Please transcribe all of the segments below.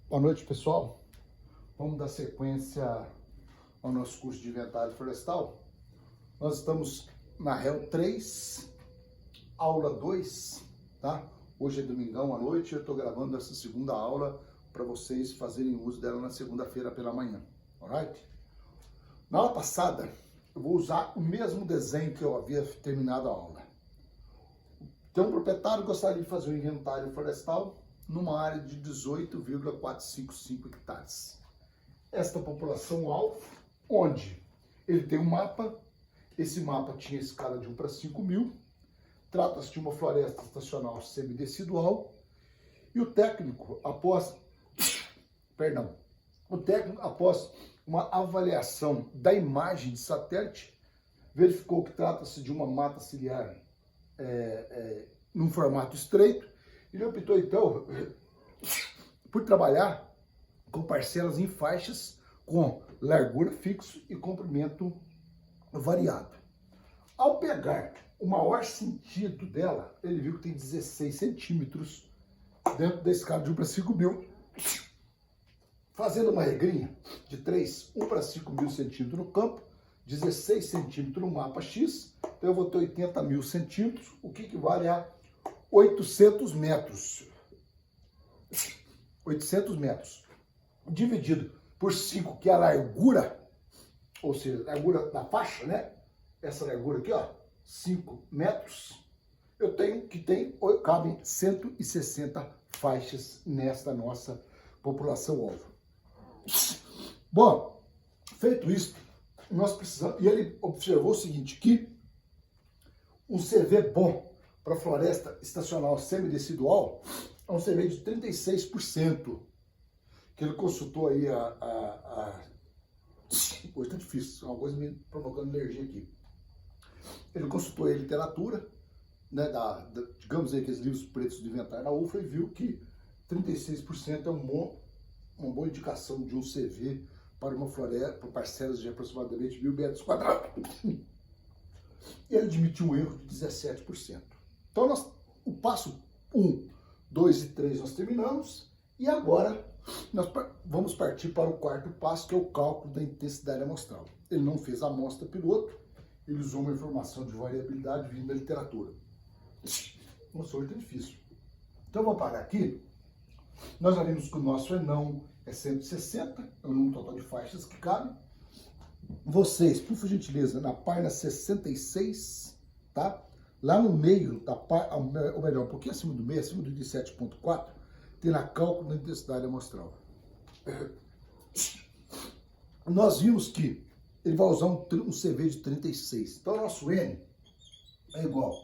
Boa noite, pessoal. Vamos dar sequência ao nosso curso de inventário florestal. Nós estamos na réu 3, aula 2, tá? Hoje é domingão à noite, eu estou gravando essa segunda aula para vocês fazerem uso dela na segunda-feira pela manhã, alright? Na aula passada, eu vou usar o mesmo desenho que eu havia terminado a aula. Então, o proprietário gostaria de fazer um inventário florestal numa área de 18,455 hectares. Esta população-alvo, onde ele tem um mapa, esse mapa tinha escala de 1 para 5.000, trata-se de uma floresta estacional semidecidual, e o técnico, após uma avaliação da imagem de satélite, verificou que trata-se de uma mata ciliar num formato estreito. Ele optou, então, por trabalhar com parcelas em faixas com largura fixo e comprimento variado. Ao pegar o maior sentido dela, ele viu que tem 16 centímetros dentro da escala de 1 para 5.000. Fazendo uma regrinha de 3, 1 para 5.000 centímetros no campo, 16 centímetros no mapa X, então eu vou ter 80.000 centímetros, o que equivale a 800 metros. 800 metros. Dividido por 5, que é a largura, ou seja, a largura da faixa, né? Essa largura aqui, ó, 5 metros. Eu tenho que cabem 160 faixas nesta nossa população-alvo. Bom, feito isso, nós precisamos... E ele observou o seguinte, que um CV bom para floresta estacional semidecidual é um CV de 36%, que ele consultou aí Hoje tá difícil, é uma coisa me provocando alergia aqui. Ele consultou a literatura, né, digamos aí, aqueles livros pretos de inventário da UFA, e viu que 36% é uma boa indicação de um CV para uma floresta, para parcelas de aproximadamente 1.000 metros quadrados. E ele admitiu um erro de 17%. Então, o passo 1, 2 e 3 nós terminamos, e agora nós vamos partir para o quarto passo, que é o cálculo da intensidade amostral. Ele não fez a amostra piloto, ele usou uma informação de variabilidade vindo da literatura. Nossa, hoje é difícil. Então, eu vou parar aqui. Nós já vimos que o nosso enão é 160, é o número total de faixas que cabe. Vocês, por gentileza, na página 66, tá? Lá no meio, ou melhor, um pouquinho acima do meio, acima do 17.4, tem lá cálculo da intensidade amostral. Nós vimos que ele vai usar um CV de 36. Então, o nosso N é igual a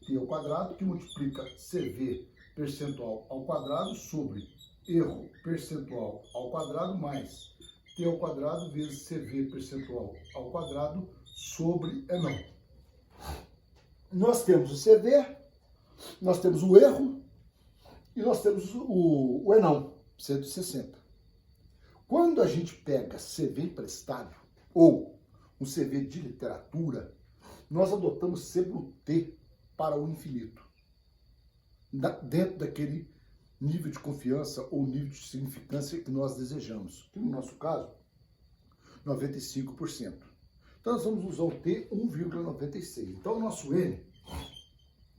T ao quadrado, que multiplica CV percentual ao quadrado sobre erro percentual ao quadrado mais T ao quadrado vezes CV percentual ao quadrado sobre enão. Nós temos o CV, nós temos o erro e nós temos o enão, 160. Quando a gente pega CV emprestado ou um CV de literatura, nós adotamos símbolo T para o infinito, dentro daquele nível de confiança ou nível de significância que nós desejamos, que no nosso caso, 95%. Então, nós vamos usar o T 1,96. Então, o nosso N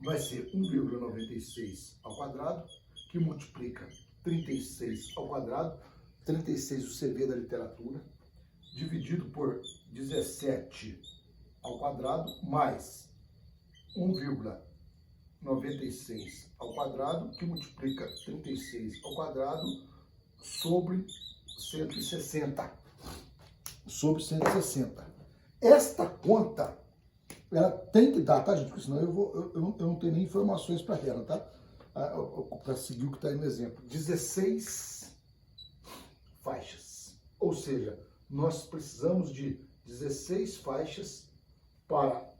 vai ser 1,96 ao quadrado, que multiplica 36 ao quadrado, 36 o CV da literatura, dividido por 17 ao quadrado, mais 1,96 ao quadrado, que multiplica 36 ao quadrado, sobre 160. Sobre 160. Esta conta, ela tem que dar, tá, gente? Porque senão eu não tenho nem informações para ela, tá? Para seguir o que está aí no exemplo. 16 faixas. Ou seja, nós precisamos de 16 faixas para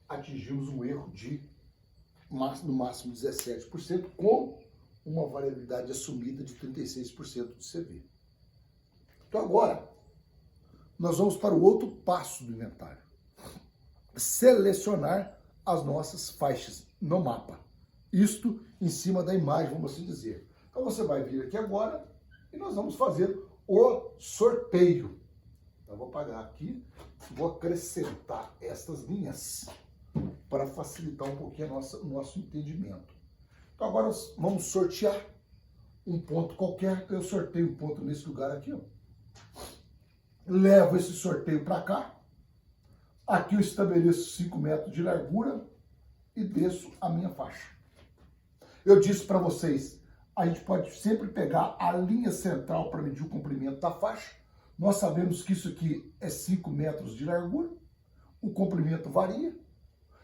atingirmos um erro de no máximo 17%, com uma variabilidade assumida de 36% do CV. Então agora, nós vamos para o outro passo do inventário. Selecionar as nossas faixas no mapa. Isto em cima da imagem, vamos assim dizer. Então você vai vir aqui agora e nós vamos fazer o sorteio. Eu vou apagar aqui, vou acrescentar estas linhas para facilitar um pouquinho o nosso entendimento. Então agora nós vamos sortear um ponto qualquer. Eu sorteio um ponto nesse lugar aqui, ó. Levo esse sorteio para cá. Aqui eu estabeleço 5 metros de largura e desço a minha faixa. Eu disse para vocês, a gente pode sempre pegar a linha central para medir o comprimento da faixa. Nós sabemos que isso aqui é 5 metros de largura, o comprimento varia.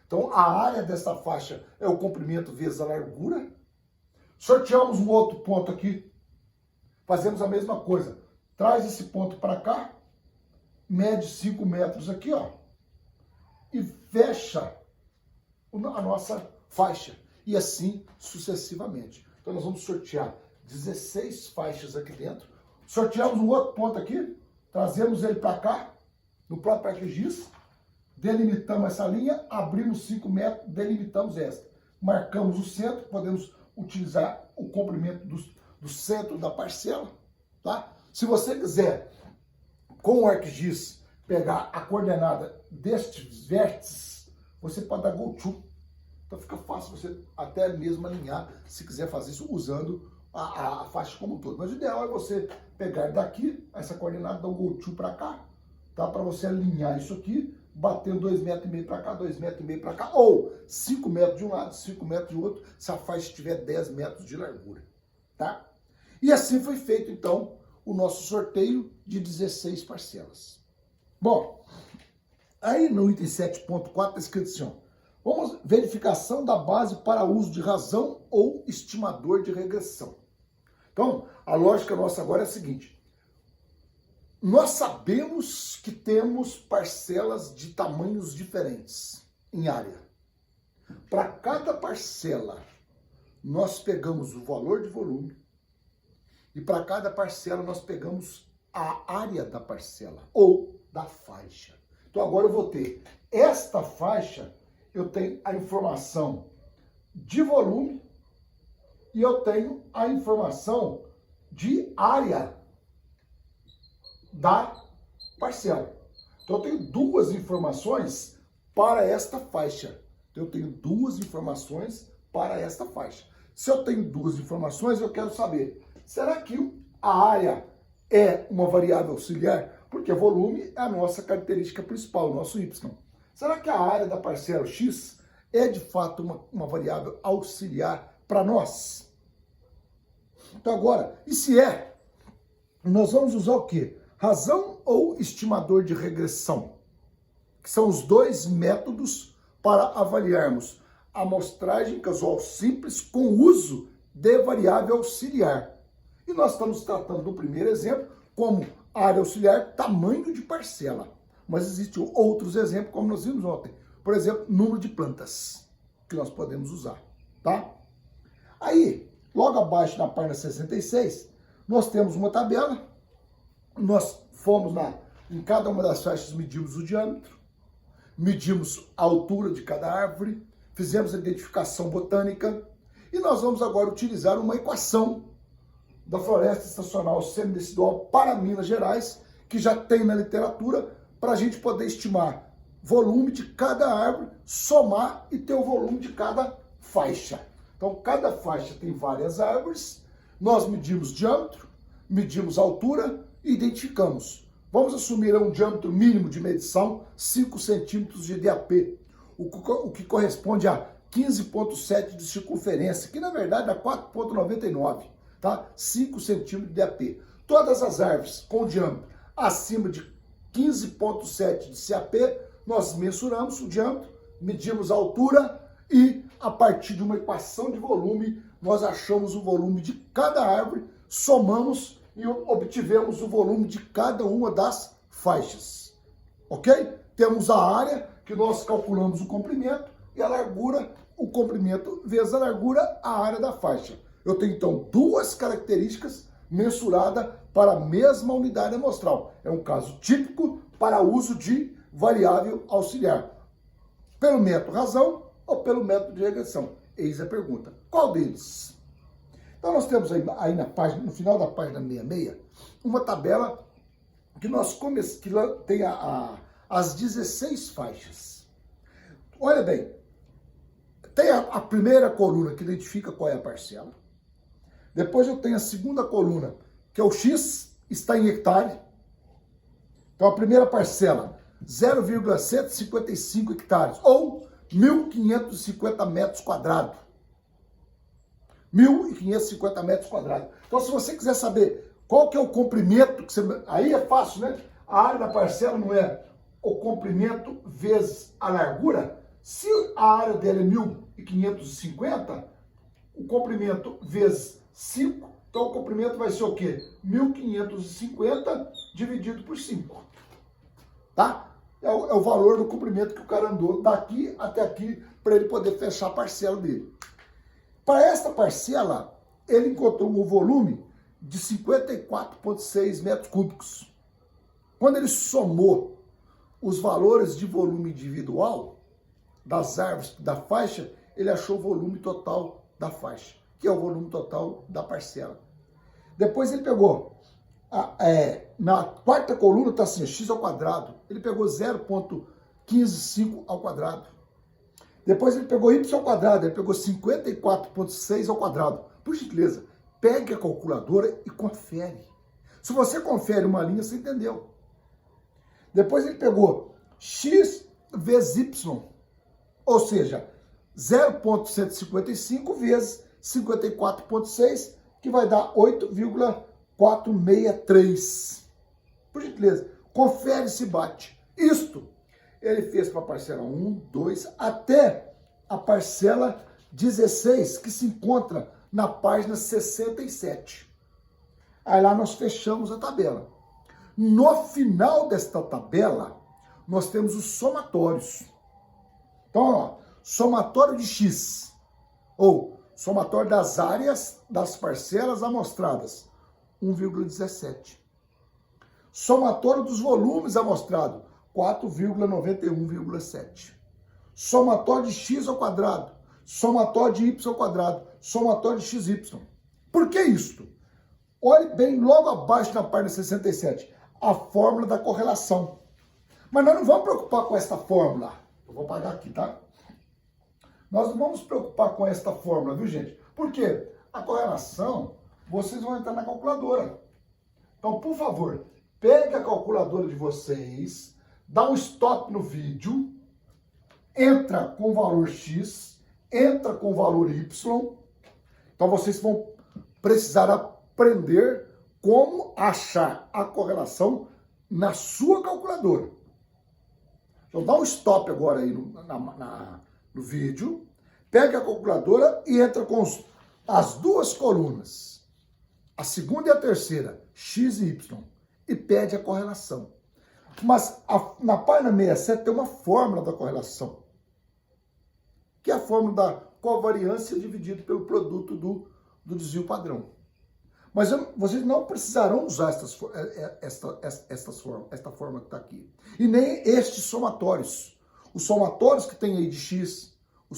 Então, a área dessa faixa é o comprimento vezes a largura. Sorteamos um outro ponto aqui, fazemos a mesma coisa. Traz esse ponto para cá, mede 5 metros aqui, ó, e fecha a nossa faixa. E assim sucessivamente. Então, nós vamos sortear 16 faixas aqui dentro. Sorteamos um outro ponto aqui, trazemos ele para cá, no próprio ArcGIS, delimitamos essa linha, abrimos 5 metros, delimitamos esta. Marcamos o centro, podemos utilizar o comprimento do centro da parcela, tá? Se você quiser, com o ArcGIS, pegar a coordenada destes vértices, você pode dar Go To. Então fica fácil você até mesmo alinhar, se quiser fazer isso usando a faixa como um todo. Mas o ideal é você pegar daqui, essa coordenada, dar um Go To para cá, tá? Para você alinhar isso aqui, batendo 2,5 metros para cá, 2,5 metros para cá, ou 5 metros de um lado, 5 metros de outro, se a faixa tiver 10 metros de largura, tá? E assim foi feito, então, o nosso sorteio de 16 parcelas. Bom, aí no item 7.4 está escrito assim, ó, vamos verificação da base para uso de razão ou estimador de regressão. Então, a lógica nossa agora é a seguinte, nós sabemos que temos parcelas de tamanhos diferentes em área. Para cada parcela, nós pegamos o valor de volume e para cada parcela nós pegamos a área da parcela ou da faixa. Então agora eu vou ter esta faixa, eu tenho a informação de volume e eu tenho a informação de área da parcela. Então eu tenho duas informações para esta faixa. Eu tenho duas informações para esta faixa. Se eu tenho duas informações, eu quero saber, será que a área é uma variável auxiliar? Porque volume é a nossa característica principal, o nosso Y. Será que a área da parcela X é de fato uma variável auxiliar para nós? Então agora, e se é, nós vamos usar o quê? Razão ou estimador de regressão, que são os dois métodos para avaliarmos a amostragem casual simples com uso de variável auxiliar. E nós estamos tratando do primeiro exemplo como área auxiliar, tamanho de parcela. Mas existem outros exemplos, como nós vimos ontem. Por exemplo, número de plantas, que nós podemos usar, tá? Aí, logo abaixo na página 66, nós temos uma tabela. Nós fomos em cada uma das faixas, medimos o diâmetro, medimos a altura de cada árvore, fizemos a identificação botânica e nós vamos agora utilizar uma equação da floresta estacional semidecidual para Minas Gerais, que já tem na literatura, para a gente poder estimar volume de cada árvore, somar e ter o volume de cada faixa. Então, cada faixa tem várias árvores, nós medimos diâmetro, medimos altura e identificamos. Vamos assumir um diâmetro mínimo de medição, 5 centímetros de DAP, o que corresponde a 15,7 de circunferência, que na verdade dá 4,99, tá? 5 centímetros de DAP. Todas as árvores com diâmetro acima de 15,7 de CAP, nós mensuramos o diâmetro, medimos a altura e, a partir de uma equação de volume, nós achamos o volume de cada árvore, somamos e obtivemos o volume de cada uma das faixas, ok? Temos a área, que nós calculamos o comprimento, e a largura, o comprimento vezes a largura, a área da faixa. Eu tenho, então, duas características mensuradas para a mesma unidade amostral. É um caso típico para uso de variável auxiliar. Pelo método razão ou pelo método de regressão? Eis a pergunta. Qual deles? Então nós temos aí na página, no final da página 66, uma tabela que que tem as 16 faixas. Olha bem, tem a primeira coluna que identifica qual é a parcela. Depois eu tenho a segunda coluna, que é o X, está em hectare. Então a primeira parcela, 0,155 hectares, ou 1.550 metros quadrados. 1.550 metros quadrados. Então se você quiser saber qual que é o comprimento, aí é fácil, né? A área da parcela não é o comprimento vezes a largura. Se a área dela é 1.550, o comprimento vezes 5, então o comprimento vai ser o quê? 1.550 dividido por 5. Tá? É o valor do comprimento que o cara andou daqui até aqui para ele poder fechar a parcela dele. Para esta parcela, ele encontrou um volume de 54,6 metros cúbicos. Quando ele somou os valores de volume individual das árvores da faixa, ele achou o volume total da faixa, que é o volume total da parcela. Depois ele pegou, na quarta coluna está assim, x ao quadrado, ele pegou 0,155 ao quadrado. Depois ele pegou y ao quadrado, ele pegou 54,6 ao quadrado. Por gentileza, pegue a calculadora e confere. Se você confere uma linha, você entendeu. Depois ele pegou x vezes y, ou seja, 0,155 vezes 54,6, que vai dar 8,463. Por gentileza, confere se bate. Isto ele fez para a parcela 1, 2, até a parcela 16, que se encontra na página 67. Aí lá nós fechamos a tabela. No final desta tabela, nós temos os somatórios. Então, ó, somatório de X, ou somatório das áreas das parcelas amostradas, 1,17. Somatório dos volumes amostrados, 4,91,7. Somatório de x ao quadrado, somatório de y ao quadrado, somatório de xy. Por que isto? Olhe bem logo abaixo na página 67, a fórmula da correlação. Mas nós não vamos preocupar com essa fórmula. Eu vou apagar aqui, tá? Nós não vamos preocupar com esta fórmula, viu, gente? Por quê? A correlação, vocês vão entrar na calculadora. Então, por favor, pegue a calculadora de vocês, dá um stop no vídeo, entra com o valor X, entra com o valor Y. Então vocês vão precisar aprender como achar a correlação na sua calculadora. Então dá um stop agora aí no vídeo, pega a calculadora e entra com as duas colunas, a segunda e a terceira, X e Y, e pede a correlação. Mas na página 67 tem uma fórmula da correlação, que é a fórmula da covariância dividido pelo produto do desvio padrão. Mas vocês não precisarão usar esta fórmula que está aqui. E nem estes somatórios. Os somatórios que tem aí de x, de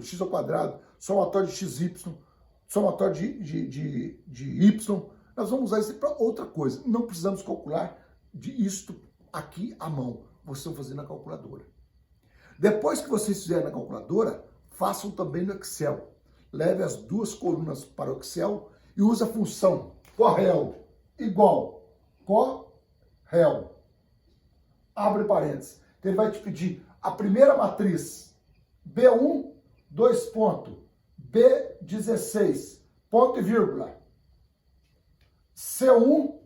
x ao quadrado, somatório de xy, somatório de y, nós vamos usar isso para outra coisa. Não precisamos calcular isto aqui à mão. Vocês vão fazer na calculadora. Depois que vocês fizerem na calculadora, façam também no Excel. Leve as duas colunas para o Excel e use a função correl igual correl. Abre parênteses. Ele vai te pedir a primeira matriz B1, 2 pontos, B16, ponto e vírgula, C1,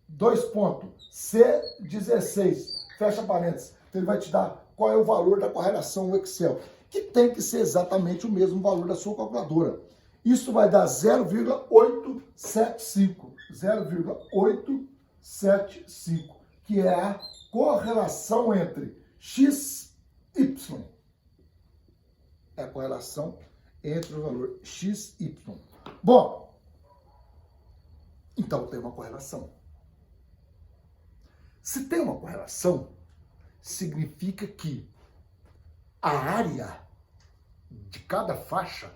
2 pontos, C16, fecha parênteses. Então ele vai te dar qual é o valor da correlação no Excel, que tem que ser exatamente o mesmo valor da sua calculadora. Isso vai dar 0,875. 0,875, que é a correlação entre x e y. É a correlação entre o valor x e y. Bom, então tem uma correlação. Se tem uma correlação, significa que a área de cada faixa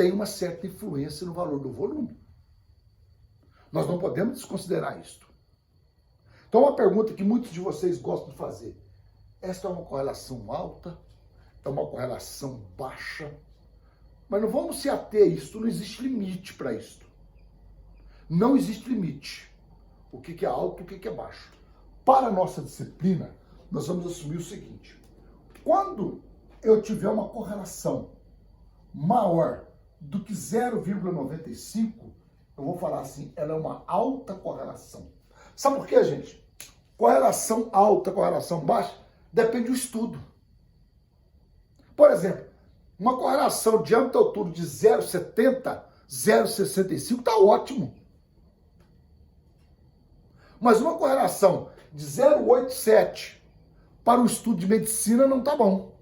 tem uma certa influência no valor do volume. Nós não podemos desconsiderar isto. Então, uma pergunta que muitos de vocês gostam de fazer. Esta é uma correlação alta? É uma correlação baixa? Mas não vamos se ater a isto, não existe limite para isto. Não existe limite. O que é alto, o que é baixo. Para a nossa disciplina, nós vamos assumir o seguinte. Quando eu tiver uma correlação maior do que 0,95, eu vou falar assim, ela é uma alta correlação. Sabe por quê, gente? Correlação alta, correlação baixa, depende do estudo. Por exemplo, uma correlação de diâmetro-altura de 0,70, 0,65 está ótimo. Mas uma correlação de 0,87 para o estudo de medicina não está bom.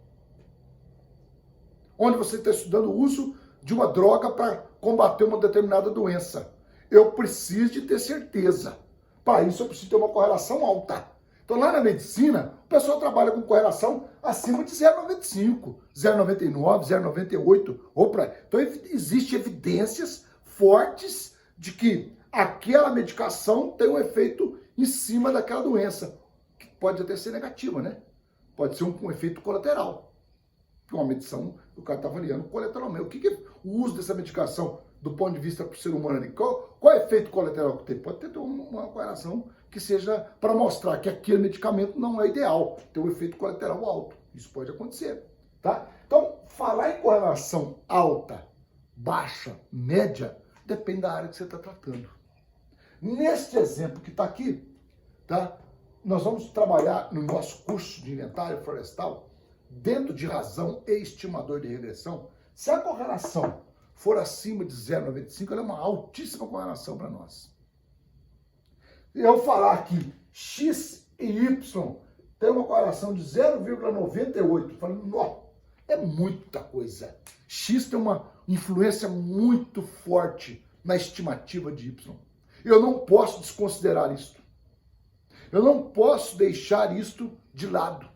Onde você está estudando o uso de uma droga para combater uma determinada doença. Eu preciso de ter certeza. Para isso eu preciso ter uma correlação alta. Então lá na medicina, o pessoal trabalha com correlação acima de 0,95, 0,99, 0,98. Então existem evidências fortes de que aquela medicação tem um efeito em cima daquela doença. Que pode até ser negativa, né? Pode ser um efeito colateral. Uma medição, o cara está avaliando colateralmente. O que é o uso dessa medicação do ponto de vista para o ser humano ali? Qual é o efeito colateral que tem? Pode ter uma correlação que seja para mostrar que aquele medicamento não é ideal, tem um efeito colateral alto. Isso pode acontecer, tá? Então, falar em correlação alta, baixa, média, depende da área que você está tratando. Neste exemplo que está aqui, tá? Nós vamos trabalhar no nosso curso de inventário florestal, dentro de razão e estimador de regressão. Se a correlação for acima de 0,95, ela é uma altíssima correlação para nós. Eu falar que X e Y tem uma correlação de 0,98, falando, não, é muita coisa. X tem uma influência muito forte na estimativa de Y. Eu não posso desconsiderar isto. Eu não posso deixar isto de lado.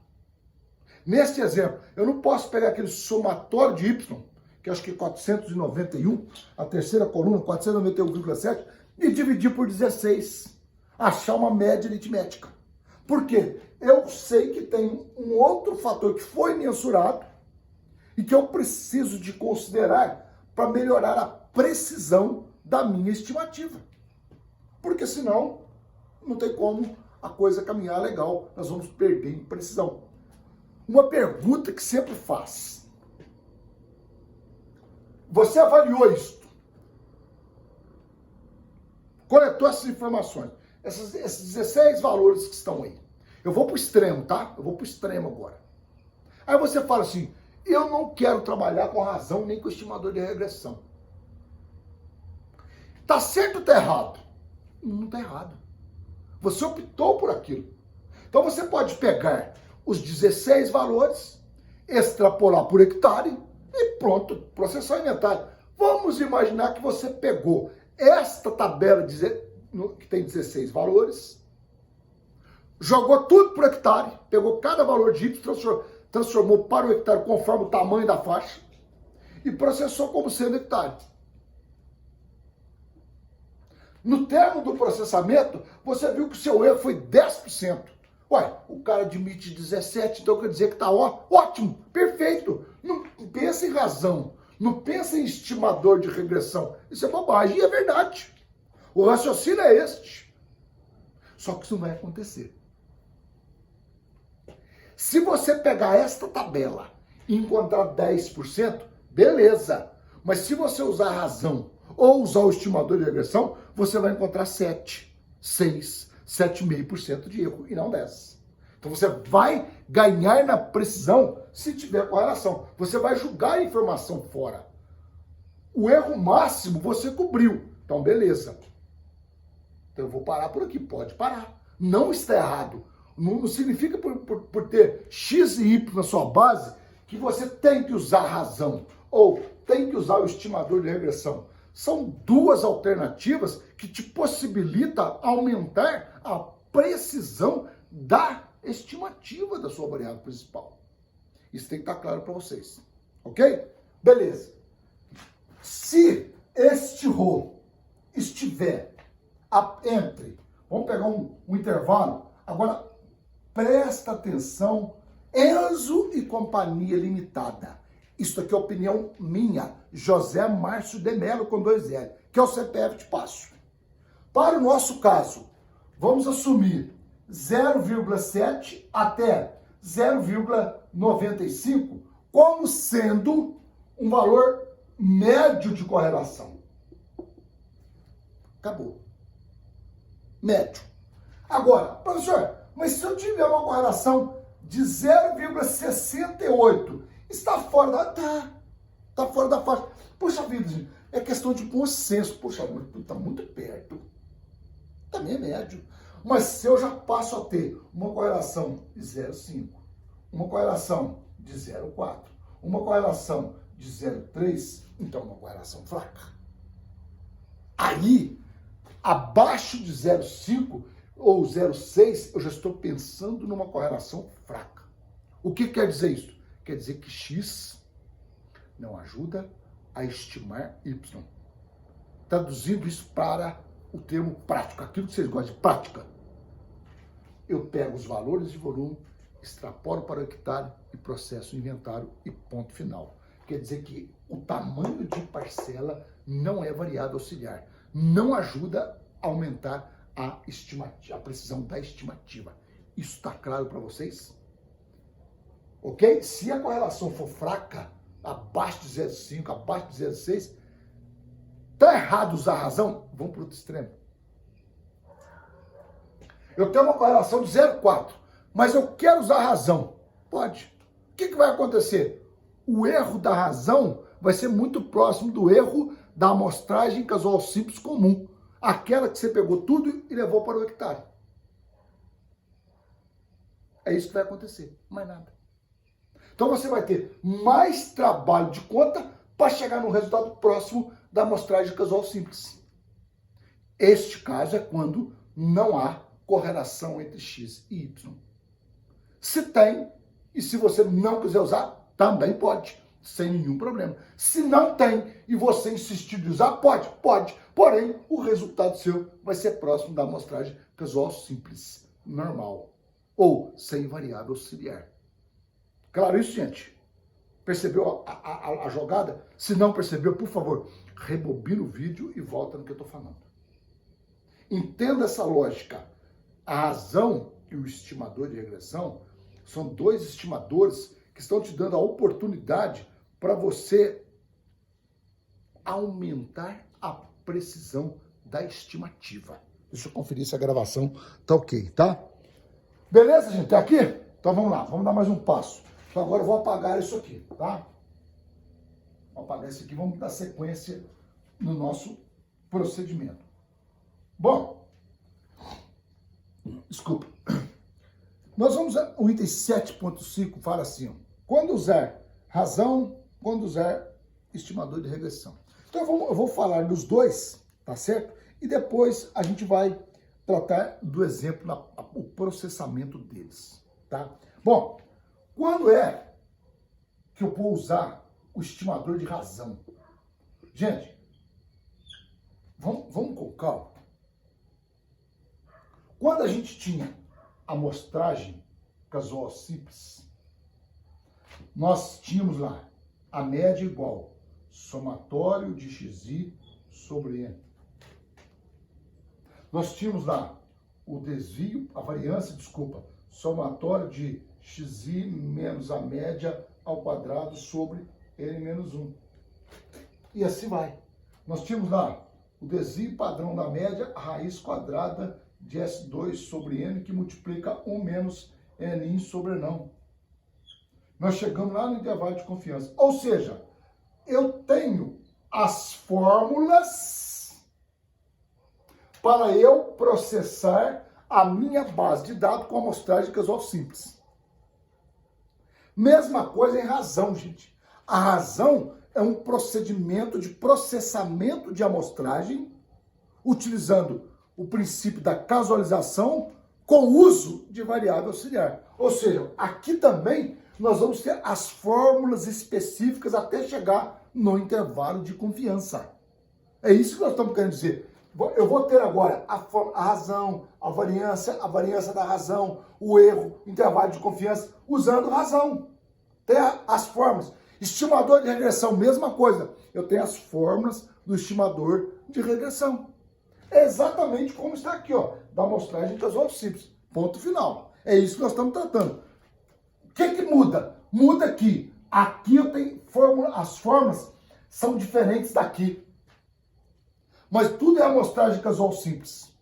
Neste exemplo, eu não posso pegar aquele somatório de Y, que acho que é 491, a terceira coluna, 491,7, e dividir por 16. Achar uma média aritmética. Por quê? Eu sei que tem um outro fator que foi mensurado e que eu preciso de considerar para melhorar a precisão da minha estimativa. Porque senão, não tem como a coisa caminhar legal, nós vamos perder em precisão. Uma pergunta que sempre faz. Você avaliou isto? Coletou essas informações, esses 16 valores que estão aí. Eu vou para o extremo, tá? Eu vou para o extremo agora. Aí você fala assim, eu não quero trabalhar com razão nem com estimador de regressão. Tá certo ou tá errado? Não tá errado. Você optou por aquilo. Então você pode pegar os 16 valores, extrapolar por hectare e pronto, processar o inventário. Vamos imaginar que você pegou esta tabela que tem 16 valores, jogou tudo por hectare, pegou cada valor de Y, transformou para o hectare conforme o tamanho da faixa e processou como sendo hectare. No termo do processamento, você viu que o seu erro foi 10%. Ué, o cara admite 17, então quer dizer que está ótimo, perfeito. Não pensa em razão, não pensa em estimador de regressão. Isso é bobagem, e é verdade. O raciocínio é este. Só que isso não vai acontecer. Se você pegar esta tabela e encontrar 10%, beleza. Mas se você usar a razão ou usar o estimador de regressão, você vai encontrar 7, 6, 7,5% de erro e não 10%. Então você vai ganhar na precisão se tiver correlação. Você vai julgar a informação fora. O erro máximo você cobriu. Então beleza. Então eu vou parar por aqui. Pode parar. Não está errado. Não significa por ter X e Y na sua base que você tem que usar a razão ou tem que usar o estimador de regressão. São duas alternativas que te possibilitam aumentar a precisão da estimativa da sua variável principal. Isso tem que estar claro para vocês. Ok? Beleza. Se este rho estiver entre, vamos pegar um intervalo, agora presta atenção, Enzo e Companhia Limitada. Isso aqui é opinião minha, José Márcio de Mello com 2 L, que é o CPF de passo. Para o nosso caso, vamos assumir 0,7 até 0,95 como sendo um valor médio de correlação. Acabou. Médio. Agora, professor, mas se eu tiver uma correlação de 0,68, está fora da... Tá fora da faixa. Poxa vida, gente, é questão de bom senso. Poxa, está muito perto. Também é médio. Mas se eu já passo a ter uma correlação de 0,5, uma correlação de 0,4, uma correlação de 0,3, então uma correlação fraca. Aí, abaixo de 0,5 ou 0,6, eu já estou pensando numa correlação fraca. O que quer dizer isso? Quer dizer que X não ajuda a estimar Y. Traduzindo isso para o termo prático, aquilo que vocês gostam de prática. Eu pego os valores de volume, extrapolo para o hectare e processo o inventário e ponto final. Quer dizer que o tamanho de parcela não é variável auxiliar. Não ajuda a aumentar a precisão da estimativa. Isso está claro para vocês? Ok? Se a correlação for fraca, abaixo de 0,5, abaixo de 0,6, está errado usar a razão? Vamos para o outro extremo. Eu tenho uma correlação de 0,4, mas eu quero usar a razão. Pode. O que vai acontecer? O erro da razão vai ser muito próximo do erro da amostragem casual simples comum. Aquela que você pegou tudo e levou para o hectare. É isso que vai acontecer. Mais nada. Então você vai ter mais trabalho de conta para chegar no resultado próximo da amostragem casual simples. Este caso é quando não há correlação entre X e Y. Se tem, e se você não quiser usar, também pode, sem nenhum problema. Se não tem e você insistir de usar, pode. Porém, o resultado seu vai ser próximo da amostragem casual simples, normal, ou sem variável auxiliar. Claro isso, gente? Percebeu a jogada? Se não percebeu, por favor, rebobina o vídeo e volta no que eu estou falando. Entenda essa lógica. A razão e o estimador de regressão são 2 estimadores que estão te dando a oportunidade para você aumentar a precisão da estimativa. Deixa eu conferir se a gravação tá ok, tá? Beleza, gente? Tá aqui? Então vamos lá, vamos dar mais um passo. Então agora eu vou apagar isso aqui, tá? Vou apagar isso aqui, vamos dar sequência no nosso procedimento. Bom, desculpa. Nós vamos, o item 7.5 fala assim, ó, quando usar razão, quando usar estimador de regressão. Então eu vou falar dos dois, tá certo? E depois a gente vai tratar do exemplo, o processamento deles, tá? Bom, quando é que eu vou usar o estimador de razão? Gente, vamos com calma. Quando a gente tinha amostragem casual simples, nós tínhamos lá a média igual somatório de xi sobre n. Nós tínhamos lá o desvio, a variância, somatório de xi menos a média ao quadrado sobre n menos 1. E assim vai. Nós tínhamos lá o desvio padrão da média, a raiz quadrada de S2 sobre N, que multiplica 1 menos N sobre não. Nós chegamos lá no intervalo de confiança. Ou seja, eu tenho as fórmulas para eu processar a minha base de dados com amostragem casual simples. Mesma coisa em razão, gente. A razão é um procedimento de processamento de amostragem utilizando o princípio da casualização com uso de variável auxiliar. Ou seja, aqui também nós vamos ter as fórmulas específicas até chegar no intervalo de confiança. É isso que nós estamos querendo dizer. Eu vou ter agora a razão, a variância da razão, o erro, intervalo de confiança, usando razão. Tem as fórmulas. Estimador de regressão, mesma coisa. Eu tenho as fórmulas do estimador de regressão. É exatamente como está aqui, ó, da amostragem casual simples. Ponto final. É isso que nós estamos tratando. O que muda? Muda que aqui eu tenho fórmula, as fórmulas são diferentes daqui. Mas tudo é amostragem casual simples.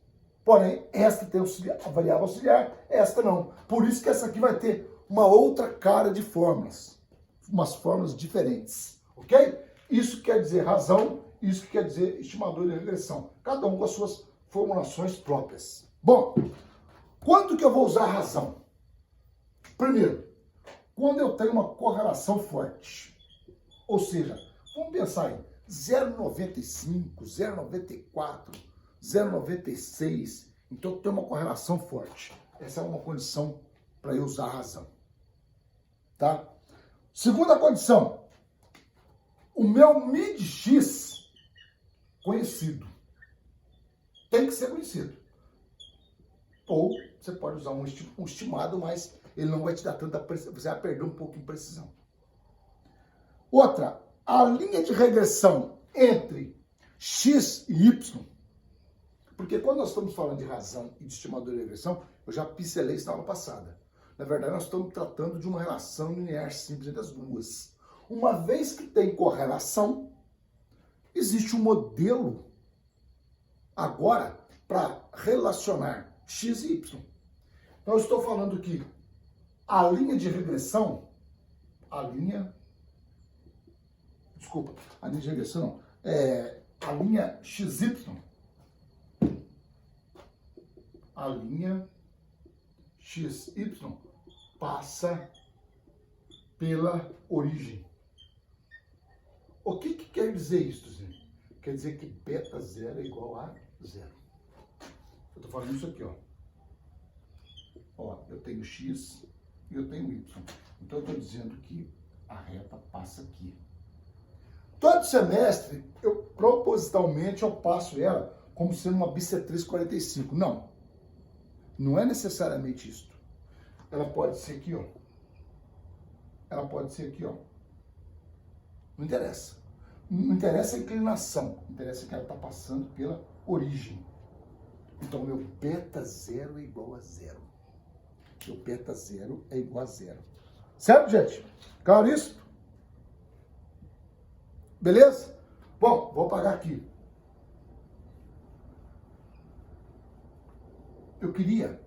Porém, esta tem a variável auxiliar, esta não. Por isso que essa aqui vai ter uma outra cara de fórmulas. Umas fórmulas diferentes. Ok? Isso quer dizer razão, isso quer dizer estimador de regressão. Cada um com as suas formulações próprias. Bom, quando que eu vou usar razão? Primeiro, quando eu tenho uma correlação forte. Ou seja, vamos pensar em 0,95, 0,94, 0,96. Então tem uma correlação forte. Essa é uma condição para eu usar a razão. Tá? Segunda condição. O meu mid-x conhecido. Tem que ser conhecido. Ou você pode usar um estimado, mas ele não vai te dar tanta precisão. Você vai perder um pouco em precisão. Outra. A linha de regressão entre x e y, porque quando nós estamos falando de razão e de estimador de regressão, eu já pincelei isso na aula passada. Na verdade, nós estamos tratando de uma relação linear simples entre as duas. Uma vez que tem correlação, existe um modelo agora para relacionar x e y. Então, eu estou falando que a linha de regressão, a linha de regressão, a linha XY, a linha XY passa pela origem. O que quer dizer isso, gente? Quer dizer que beta 0 é igual a 0. Eu estou falando isso aqui, ó. Ó, eu tenho X e eu tenho Y. Então, eu estou dizendo que a reta passa aqui. Todo semestre, propositalmente, eu passo ela como sendo uma bissetriz 45. Não. Não é necessariamente isso. Ela pode ser aqui, ó. Ela pode ser aqui, ó. Não interessa. Não interessa a inclinação. Interessa que ela está passando pela origem. Então, meu beta 0 é igual a 0. Meu beta 0 é igual a 0. Certo, gente? Claro isso? Beleza? Bom, vou apagar aqui. Eu queria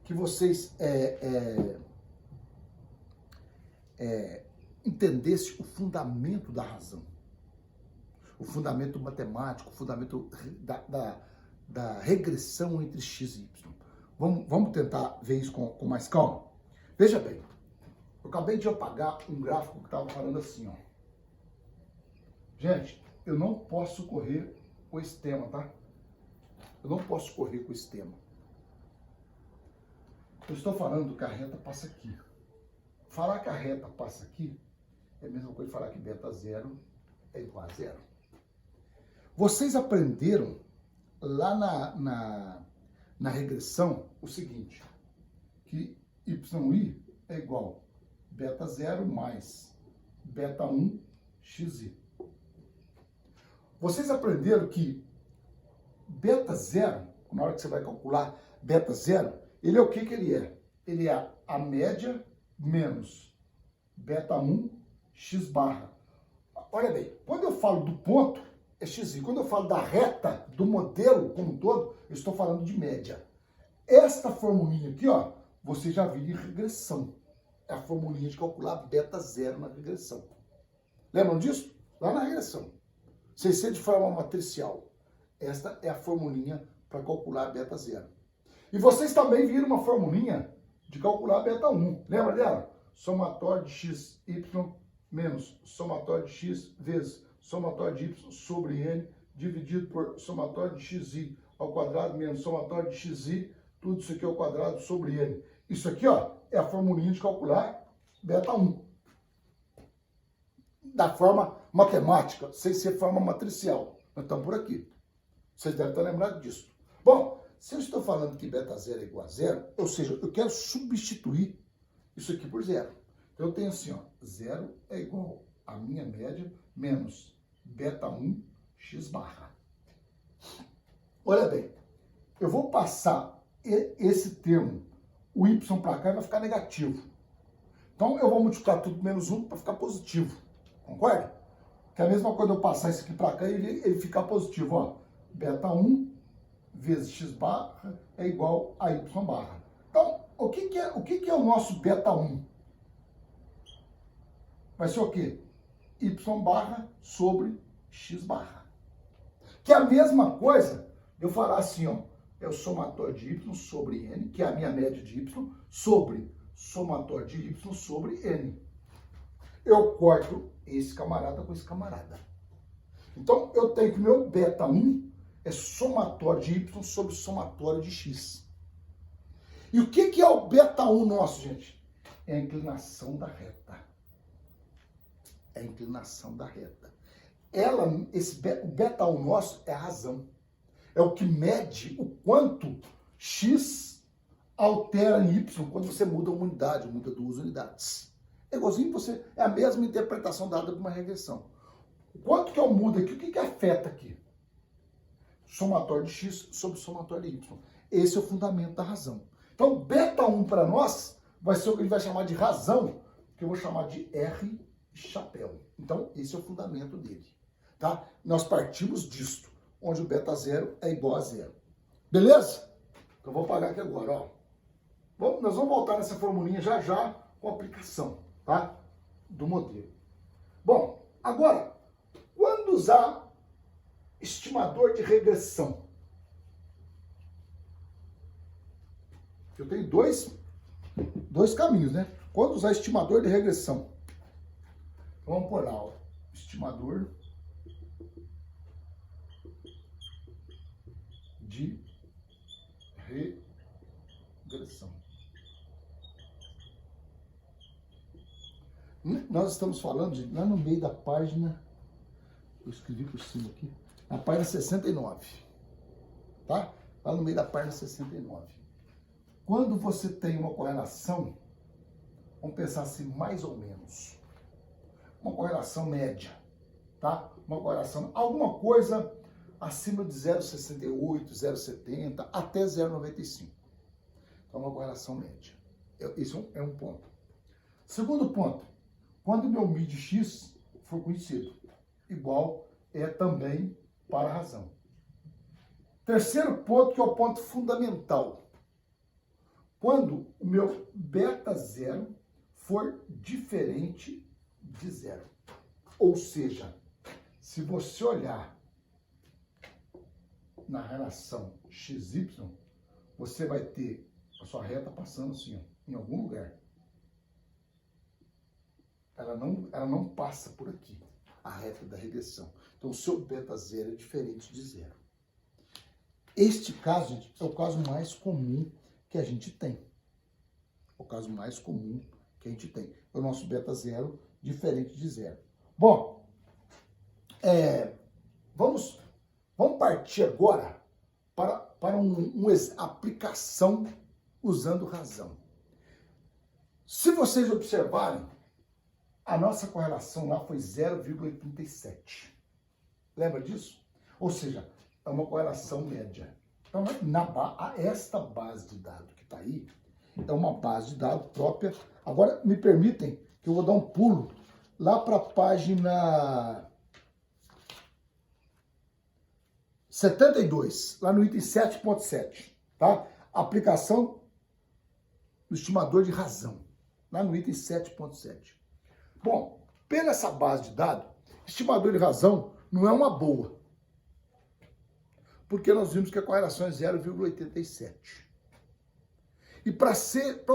que vocês entendessem o fundamento da razão. O fundamento matemático, o fundamento da regressão entre x e y. Vamos tentar ver isso com mais calma? Veja bem, eu acabei de apagar um gráfico que estava falando assim, ó. Gente, eu não posso correr com esse tema, tá? Eu não posso correr com esse tema. Eu estou falando que a reta passa aqui. Falar que a reta passa aqui é a mesma coisa que falar que beta 0 é igual a 0. Vocês aprenderam lá na regressão o seguinte, que yi é igual a beta 0 mais beta 1 xi. Vocês aprenderam que beta 0, na hora que você vai calcular beta 0, ele é o que ele é? Ele é a média menos beta 1 x barra. Olha bem, quando eu falo do ponto, é xi. Quando eu falo da reta, do modelo como um todo, eu estou falando de média. Esta formulinha aqui, ó, você já viu em regressão. É a formulinha de calcular beta 0 na regressão. Lembram disso? Lá na regressão. Sem ser de forma matricial. Esta é a formulinha para calcular beta 0. E vocês também viram uma formulinha de calcular beta 1. Lembra dela? Somatório de xy menos somatório de x vezes somatório de y sobre n dividido por somatório de xi ao quadrado menos somatório de xi, tudo isso aqui ao quadrado sobre n. Isso aqui, ó, é a formulinha de calcular beta 1. Da forma matemática sem ser forma matricial. Nós estamos por aqui. Vocês devem estar lembrados disso. Bom, se eu estou falando que beta 0 é igual a zero, ou seja, eu quero substituir isso aqui por zero. Então eu tenho assim, ó, 0 é igual a minha média menos beta 1 x barra. Olha bem, eu vou passar esse termo, o y para cá, e vai ficar negativo. Então eu vou multiplicar tudo por menos 1 para ficar positivo. Concorda? Que é a mesma coisa eu passar isso aqui para cá e ele ficar positivo. Ó, beta 1 vezes x barra é igual a y barra. Então, o que é o nosso beta 1? Vai ser o quê? Y barra sobre x barra. Que é a mesma coisa eu falar assim, ó, é o somatório de y sobre n, que é a minha média de y, sobre somatório de y sobre n. Eu corto esse camarada com esse camarada. Então, eu tenho que o meu beta 1 é somatório de y sobre somatório de x. E o que é o beta 1 nosso, gente? É a inclinação da reta. É a inclinação da reta. O beta 1 nosso é a razão. É o que mede o quanto x altera em y quando você muda uma unidade, muda duas unidades. É igualzinho é a mesma interpretação dada por uma regressão. Quanto que eu mudo aqui? O que afeta aqui? Somatório de x sobre somatório de y. Esse é o fundamento da razão. Então, beta 1 para nós vai ser o que a gente vai chamar de razão, que eu vou chamar de R chapéu. Então, esse é o fundamento dele. Tá? Nós partimos disto, onde o beta 0 é igual a zero. Beleza? Então, eu vou apagar aqui agora. Ó. Nós vamos voltar nessa formulinha já com a aplicação, tá? Do modelo. Bom, agora, quando usar estimador de regressão? Eu tenho dois caminhos, né? Quando usar estimador de regressão? Vamos por lá, ó. Estimador de regressão. Nós estamos falando de lá no meio da página, eu escrevi por cima aqui, na página 69, tá? Lá no meio da página 69. Quando você tem uma correlação, vamos pensar assim, mais ou menos, uma correlação média, tá? Uma correlação, alguma coisa acima de 0,68, 0,70 até 0,95. Então, uma correlação média. Isso é um ponto. Segundo ponto, quando o meu mid x for conhecido, igual é também para a razão. Terceiro ponto, que é o ponto fundamental. Quando o meu beta 0 for diferente de zero. Ou seja, se você olhar na relação XY, você vai ter a sua reta passando assim, ó, em algum lugar. Ela não passa por aqui, a reta da regressão. Então, o seu beta 0 é diferente de zero. Este caso, gente, é o caso mais comum que a gente tem. O caso mais comum que a gente tem. É o nosso beta 0 diferente de zero. Bom, vamos partir agora para uma aplicação usando razão. Se vocês observarem, a nossa correlação lá foi 0,87. Lembra disso? Ou seja, é uma correlação média. Então, esta base de dados que está aí, é uma base de dados própria. Agora, me permitem que eu vou dar um pulo lá para a página 72, lá no item 7.7, tá? Aplicação do estimador de razão, lá no item 7.7. Bom, pela essa base de dados, estimador de razão não é uma boa, porque nós vimos que a correlação é 0,87. E para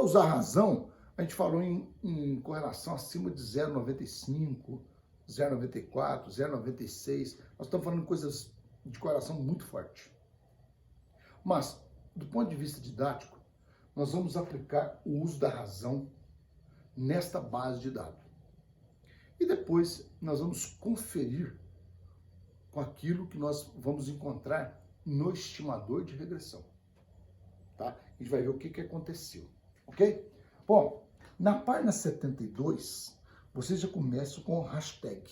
usar razão, a gente falou em correlação acima de 0,95, 0,94, 0,96. Nós estamos falando de coisas de correlação muito forte. Mas, do ponto de vista didático, nós vamos aplicar o uso da razão nesta base de dados. E depois nós vamos conferir com aquilo que nós vamos encontrar no estimador de regressão. Tá? A gente vai ver o que aconteceu, ok? Bom, na página 72, vocês já começam com o hashtag.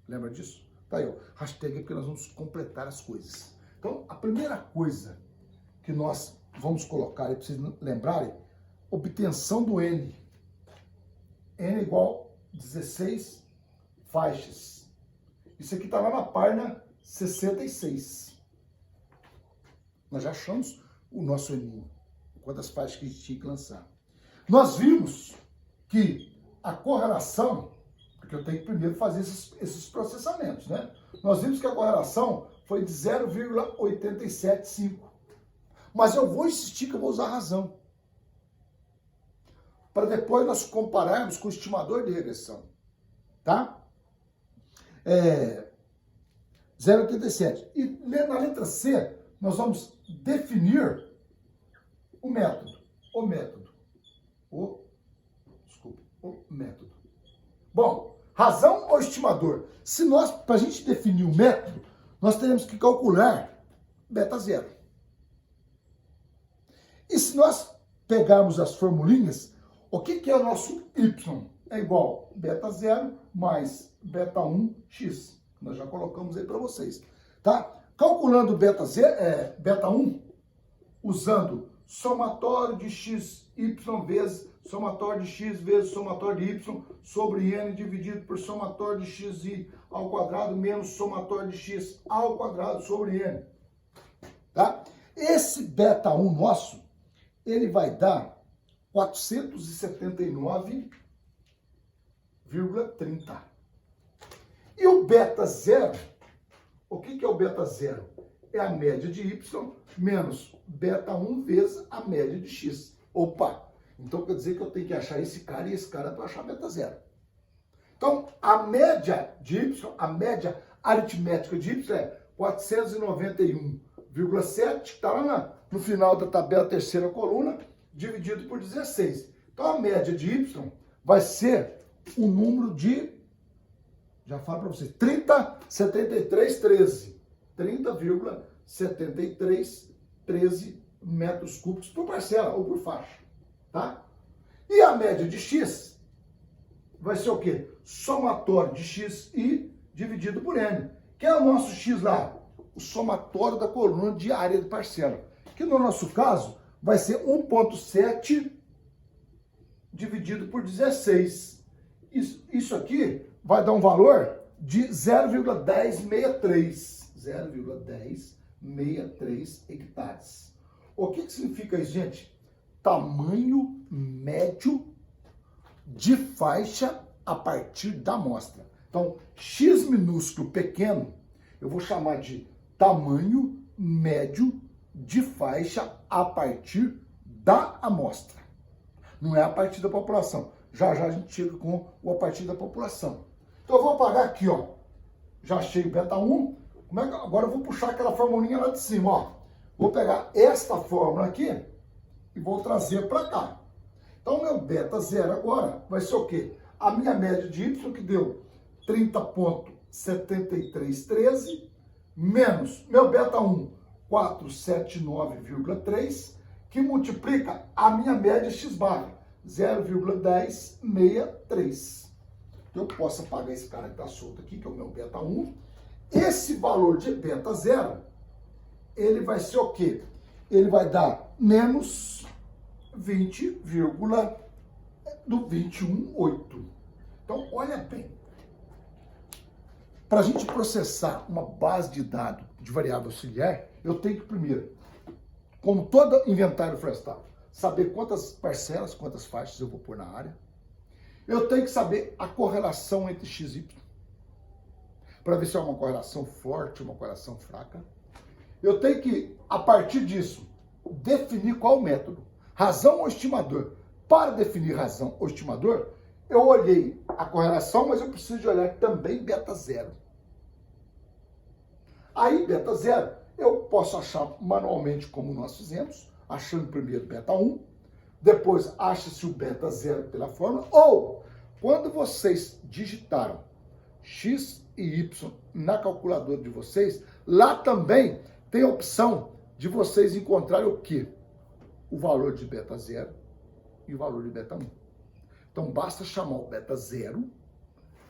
Lembra disso? Tá aí, ó. Hashtag é porque nós vamos completar as coisas. Então, a primeira coisa que nós vamos colocar, aí para vocês lembrarem, obtenção do N. N igual 16 faixas. Isso aqui está lá na página 66. Nós já achamos o nosso N, quantas faixas que a gente tinha que lançar. Nós vimos que a correlação, porque eu tenho que primeiro fazer esses processamentos, né? Nós vimos que a correlação foi de 0,875. Mas eu vou insistir que eu vou usar a razão. Para depois nós compararmos com o estimador de regressão. Tá? 0,87. E na letra C, nós vamos definir o método. O método. Bom, razão ou estimador? Se nós, para a gente definir o método, nós teremos que calcular beta zero. E se nós pegarmos as formulinhas, o que é o nosso Y? É igual beta zero mais beta 1x. Nós já colocamos aí para vocês. Tá? Calculando beta 1, usando somatório de x, y vezes somatório de x vezes somatório de y sobre n dividido por somatório de xi ao quadrado menos somatório de x ao quadrado sobre n. Tá? Esse beta 1 nosso, ele vai dar 479,30. E o beta zero, o que é o beta zero? É a média de y menos beta 1 vezes a média de x. Opa! Então quer dizer que eu tenho que achar esse cara e esse cara para achar beta zero. Então, a média de y, a média aritmética de y é 491,7, que está lá no final da tabela, terceira coluna, dividido por 16. Então, a média de y vai ser o número de, já falo para vocês, 30,7313. 30,7313 metros cúbicos por parcela ou por faixa. Tá? E a média de x vai ser o quê? Somatório de xi dividido por n. Que é o nosso x lá? O somatório da coluna de área de parcela. Que no nosso caso vai ser 1,7 dividido por 16. Isso aqui vai dar um valor de 0,1063. 0,1063 hectares. O que significa isso, gente? Tamanho médio de faixa a partir da amostra. Então, x minúsculo pequeno, eu vou chamar de tamanho médio de faixa a partir da amostra. Não é a partir da população. Já já a gente chega com o a partir da população. Então, eu vou apagar aqui, ó. Já achei o beta 1. Agora eu vou puxar aquela formulinha lá de cima, ó. Vou pegar esta fórmula aqui e vou trazer para cá. Então, meu beta zero agora vai ser o quê? A minha média de y, que deu 30,7313, menos meu beta 1, 479,3, que multiplica a minha média x barra, 0,1063. Eu posso apagar esse cara que está solto aqui, que é o meu beta 1. Esse valor de beta zero, ele vai ser o quê? Ele vai dar menos 20,218. Então, olha bem. Para a gente processar uma base de dados de variável auxiliar, eu tenho que primeiro, como todo inventário florestal, saber quantas parcelas, quantas faixas eu vou pôr na área. Eu tenho que saber a correlação entre x e y, para ver se é uma correlação forte ou uma correlação fraca. Eu tenho que, a partir disso, definir qual o método. Razão ou estimador. Para definir razão ou estimador, eu olhei a correlação, mas eu preciso de olhar também beta zero. Aí, beta zero, eu posso achar manualmente como nós fizemos, achando primeiro beta 1, depois acha-se o beta zero pela fórmula, ou quando vocês digitaram x e y na calculadora de vocês, lá também tem a opção de vocês encontrarem o quê? O valor de beta 0 e o valor de beta 1. Então, basta chamar o beta 0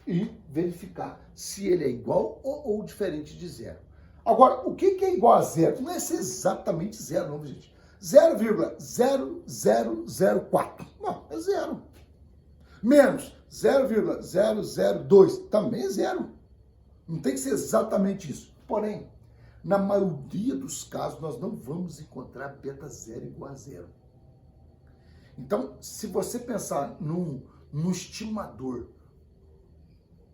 e verificar se ele é igual ou diferente de 0. Agora, o que é igual a 0? Não é ser exatamente 0, não, gente. 0,0004. Não, é 0. Menos 0,002. Também é 0. Não tem que ser exatamente isso. Porém, na maioria dos casos, nós não vamos encontrar beta 0 igual a 0. Então, se você pensar num estimador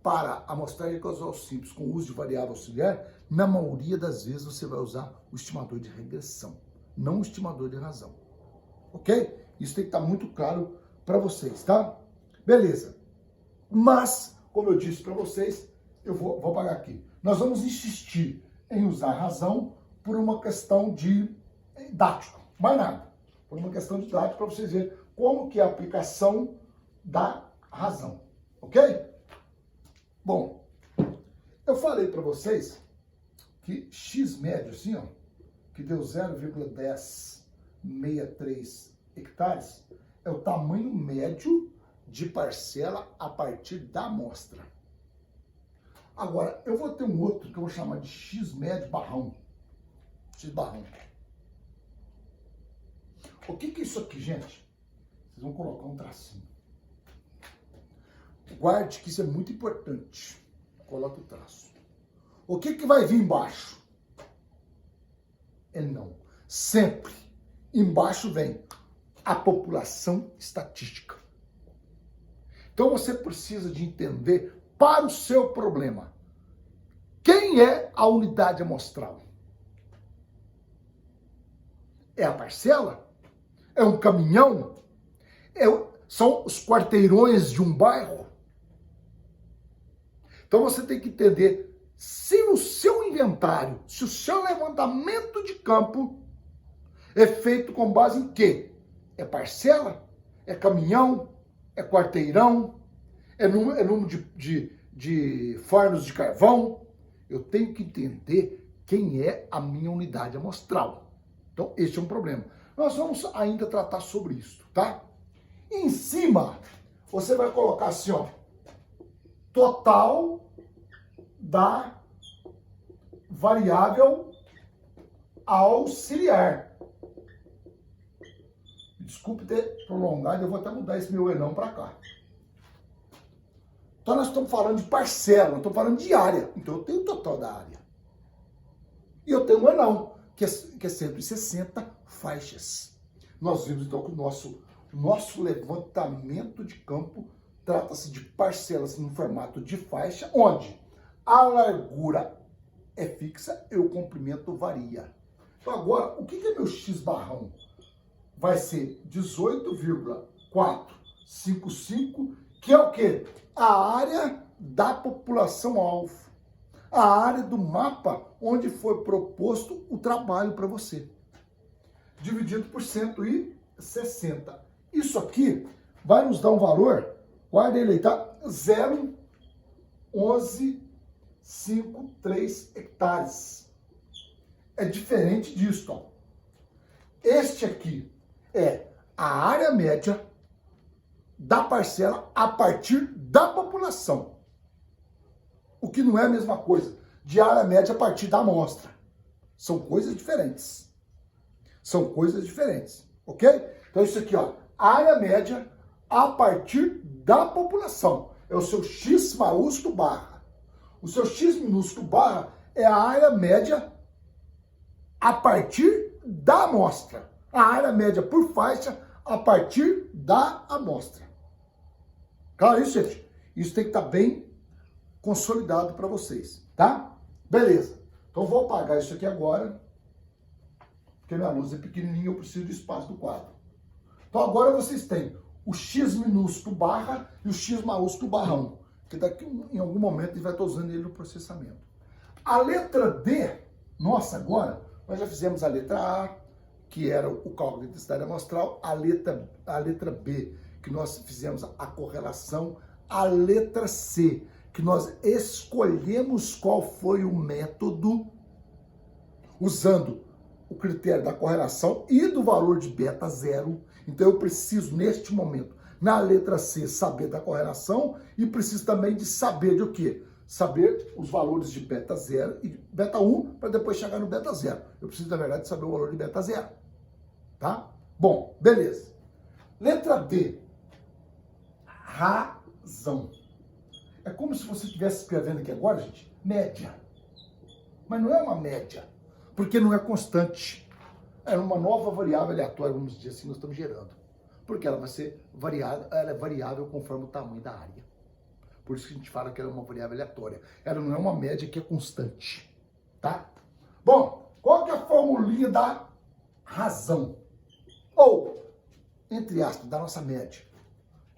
para amostragem causal simples com uso de variável auxiliar, na maioria das vezes você vai usar o estimador de regressão, não o estimador de razão. Ok? Isso tem que estar muito claro para vocês, tá? Beleza. Mas, como eu disse para vocês, eu vou pagar aqui. Nós vamos insistir em usar razão por uma questão de didático, mais nada. Por uma questão de didático para vocês verem como que é a aplicação da razão. Ok? Bom, eu falei para vocês que x médio, assim, ó, que deu 0,1063 hectares, é o tamanho médio de parcela a partir da amostra. Agora, eu vou ter um outro que eu vou chamar de x médio barrão. X barrão. O que é isso aqui, gente? Vocês vão colocar um tracinho. Guarde que isso é muito importante. Coloque o traço. O que vai vir embaixo? É não. Sempre embaixo vem a população estatística. Então você precisa de entender para o seu problema quem é a unidade amostral. É a parcela? É um caminhão? São os quarteirões de um bairro? Então você tem que entender se o seu inventário, se o seu levantamento de campo é feito com base em quê? É parcela? É caminhão? É quarteirão? É número de fornos de carvão? Eu tenho que entender quem é a minha unidade amostral. Então, esse é um problema. Nós vamos ainda tratar sobre isso, tá? Em cima, você vai colocar assim, ó, total da variável auxiliar. Desculpe ter prolongado, eu vou até mudar esse meu enão para cá. Então nós estamos falando de parcela, nós estamos falando de área. Então eu tenho o total da área. E eu tenho um enão, que é 160 faixas. Nós vimos então que o nosso levantamento de campo trata-se de parcelas no formato de faixa, onde a largura é fixa e o comprimento varia. Então agora, o que é meu x barrão? Vai ser 18,455, que é o quê? A área da população-alvo. A área do mapa onde foi proposto o trabalho para você. Dividido por 160. Isso aqui vai nos dar um valor, guarda ele aí, tá? 0,1153 hectares. É diferente disso, ó. Este aqui é a área média da parcela a partir da população. O que não é a mesma coisa de área média a partir da amostra. São coisas diferentes. São coisas diferentes, ok? Então isso aqui, ó, área média a partir da população. É o seu X maiúsculo barra. O seu X minúsculo barra é a área média a partir da amostra. A área média por faixa a partir da amostra. Claro isso, gente? Isso tem que estar bem consolidado para vocês, tá? Beleza. Então vou apagar isso aqui agora, porque minha luz é pequenininha, eu preciso de espaço do quadro. Então agora vocês têm o X minúsculo barra e o X maiúsculo barrão, que daqui em algum momento ele vai estar usando ele no processamento. A letra D, nossa, agora, nós já fizemos a letra A, que era o cálculo de intensidade amostral, a letra B, que nós fizemos a correlação a letra C, que nós escolhemos qual foi o método usando o critério da correlação e do valor de beta zero. Então eu preciso, neste momento, na letra C, saber da correlação e preciso também de saber de o quê? Saber os valores de beta 0 e beta 1 para depois chegar no beta 0. Eu preciso, na verdade, saber o valor de beta 0. Tá? Bom, beleza. Letra D. Razão. É como se você estivesse escrevendo aqui agora, gente, média. Mas não é uma média, porque não é constante. É uma nova variável aleatória, vamos dizer assim, nós estamos gerando. Porque ela vai ser variável, ela é variável conforme o tamanho da área. Por isso que a gente fala que ela é uma variável aleatória. Ela não é uma média que é constante. Tá? Bom, qual que é a formulinha da razão? Ou, entre aspas, da nossa média.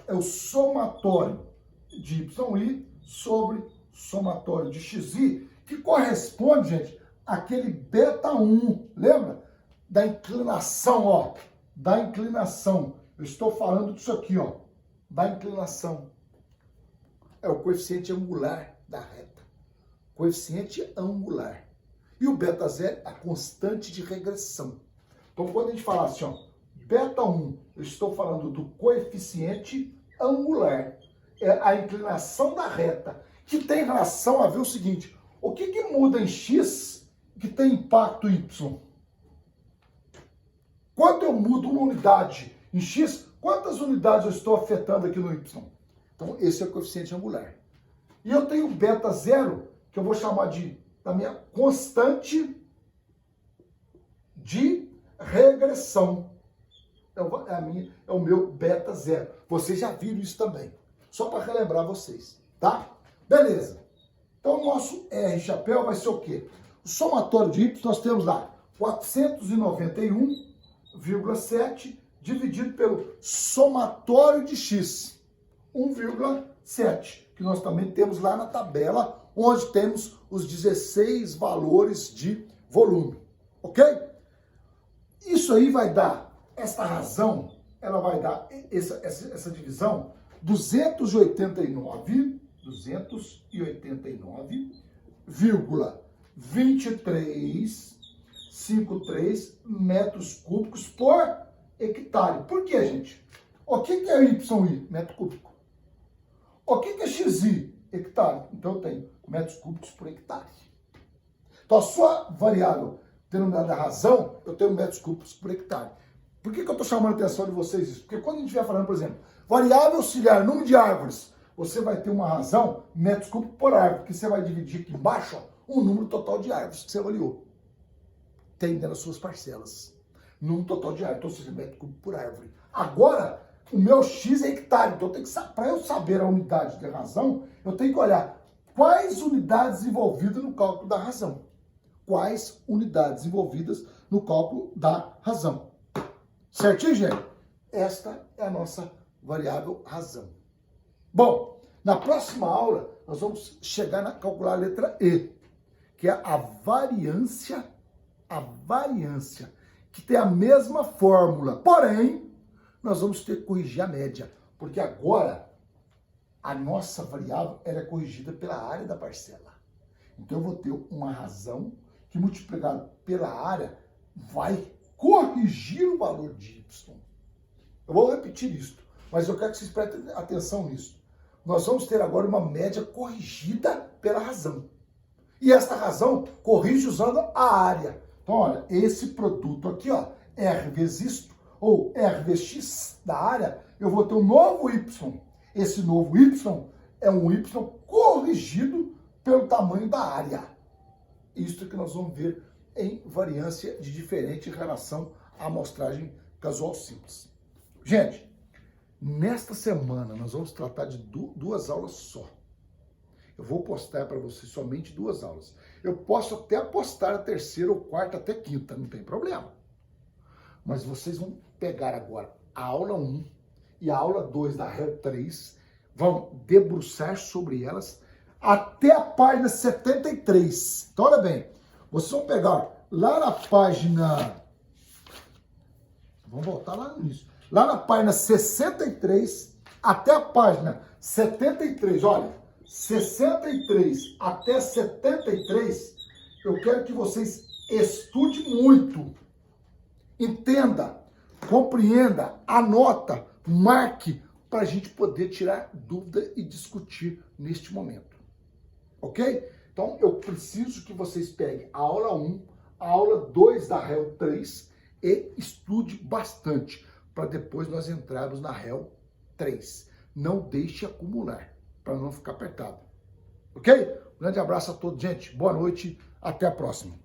É o somatório de YI sobre somatório de XI, que corresponde, gente, àquele beta 1. Lembra? Da inclinação, ó. Da inclinação. Eu estou falando disso aqui, ó. Da inclinação. É o coeficiente angular da reta. Coeficiente angular. E o beta 0 é a constante de regressão. Então, quando a gente fala assim, ó, beta 1, eu estou falando do coeficiente angular. É a inclinação da reta, que tem relação a ver o seguinte, o que muda em X que tem impacto em Y? Quando eu mudo uma unidade em X, quantas unidades eu estou afetando aqui no Y? Então, esse é o coeficiente angular. E eu tenho beta 0, que eu vou chamar da minha constante de regressão. É o meu beta 0. Vocês já viram isso também. Só para relembrar vocês, tá? Beleza. Então, o nosso R chapéu vai ser o quê? O somatório de Y, nós temos lá 491,7 dividido pelo somatório de X, 1,7, que nós também temos lá na tabela, onde temos os 16 valores de volume, ok? Isso aí vai dar, essa razão, ela vai dar essa divisão, 289,2353 metros cúbicos por hectare. Por quê, gente? O que é YI? Metro cúbico. O que é XI? Hectare. Então eu tenho metros cúbicos por hectare. Então a sua variável denominada razão, eu tenho metros cúbicos por hectare. Por que eu estou chamando a atenção de vocês isso? Porque quando a gente estiver falando, por exemplo, variável auxiliar, número de árvores, você vai ter uma razão, metros cúbicos por árvore, que você vai dividir aqui embaixo, ó, o número total de árvores que você avaliou. Tem dentro das suas parcelas. Número total de árvores, então, ou seja, metro cúbico por árvore. Agora, o meu X é hectare, então para eu saber a unidade de razão, eu tenho que olhar quais unidades envolvidas no cálculo da razão. Quais unidades envolvidas no cálculo da razão. Certinho, gente? Esta é a nossa variável razão. Bom, na próxima aula, nós vamos chegar a calcular a letra E, que é a variância, que tem a mesma fórmula, porém, nós vamos ter que corrigir a média, porque agora a nossa variável ela é corrigida pela área da parcela. Então eu vou ter uma razão que multiplicado pela área vai corrigir o valor de Y. Eu vou repetir isso, mas eu quero que vocês prestem atenção nisso. Nós vamos ter agora uma média corrigida pela razão. E esta razão corrige usando a área. Então, olha, esse produto aqui, ó, R vezes isto, ou R vezes X da área, eu vou ter um novo Y. Esse novo Y é um Y corrigido pelo tamanho da área. Isso que nós vamos ver em variância de diferente em relação à amostragem casual simples. Gente, nesta semana nós vamos tratar de duas aulas só. Eu vou postar para vocês somente 2 aulas. Eu posso até postar a terceira ou quarta até quinta, não tem problema. Mas vocês vão pegar agora a aula 1 e a aula 2 da REL 3, vão debruçar sobre elas até a página 73. Então, olha bem, vocês vão pegar lá na página... Vamos voltar lá no início. Lá na página 63 até a página 73, olha, 63 até 73, eu quero que vocês estudem muito, entenda, compreenda, anota, marque, para a gente poder tirar dúvida e discutir neste momento, ok? Então, eu preciso que vocês peguem a aula 1, a aula 2 da réu 3 e estude bastante, para depois nós entrarmos na réu 3. Não deixe acumular, para não ficar apertado, ok? Um grande abraço a todos, gente. Boa noite, até a próxima.